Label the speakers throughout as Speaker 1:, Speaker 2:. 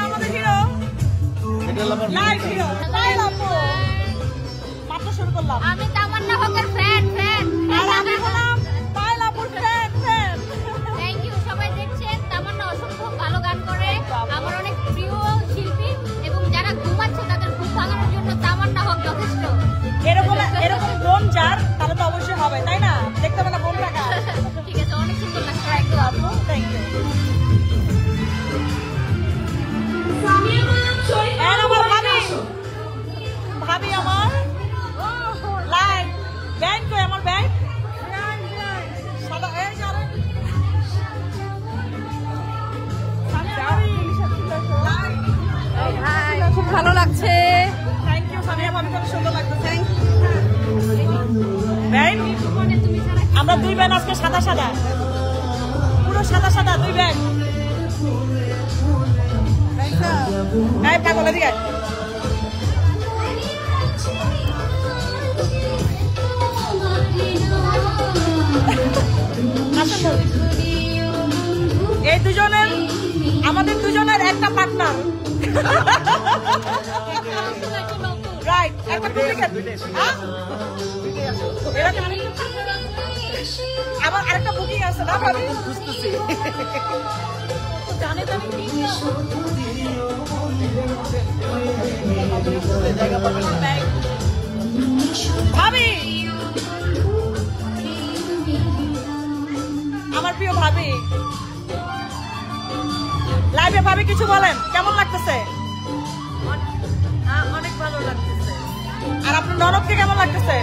Speaker 1: আমাদের hero live hero মাত্র শুরু করলাম।
Speaker 2: আমি তামান্না হকের ফ্যান
Speaker 1: আর আমি হলাম পাইলাপুর ফ্যান।
Speaker 2: Thank you. সবাই দেখছেন তামান্না অসম্ভব ভালো গান করে, আমার অনেক প্রিয় শিল্পী, এবং যারা ঘুমাচ্ছে তাদের ঘুম ভাঙানোর জন্য তামান্না হক যথেষ্ট।
Speaker 1: এরকম বোন যার তাহলে তো অবশ্যই হবে, তাই না? দেখতে হবে না বোন রাখা।
Speaker 2: ঠিক আছে, অনেক সুন্দর লাগছে।
Speaker 1: Thank you. আমার ভাবি আমার লাইভ ব্যাংক কই আমার ব্যাংক সাদা এই যারে
Speaker 2: খুব ভালো লাগছে।
Speaker 1: থ্যাংক ইউ সামিয়া ভাবি, খুব সুন্দর লাগছে। থ্যাংক ব্যাংক আমরা দুই ব্যান আজকে সাদা সাদা, পুরো সাদা সাদা দুই ব্যান। এই পাগল এদিকে এই দুজনের আমাদের দুজনের একটা পার্টনার, রাইট? একটা ডুপ্লিকেট। আবার আরেকটা বুকিং আছে না ভাবি? বুঝতেছি জানে ভাবি, আমার প্রিয় ভাবি লাইভে। ভাবি কিছু বলেন, কেমন লাগতেছে?
Speaker 3: অনেক ভালো লাগতেছে।
Speaker 1: আর আপনার ননদকে কেমন লাগতেছে?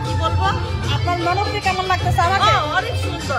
Speaker 1: কি বলবো, আপনার ননদকে কেমন লাগতেছে? আমাকে
Speaker 3: অনেক সুন্দর।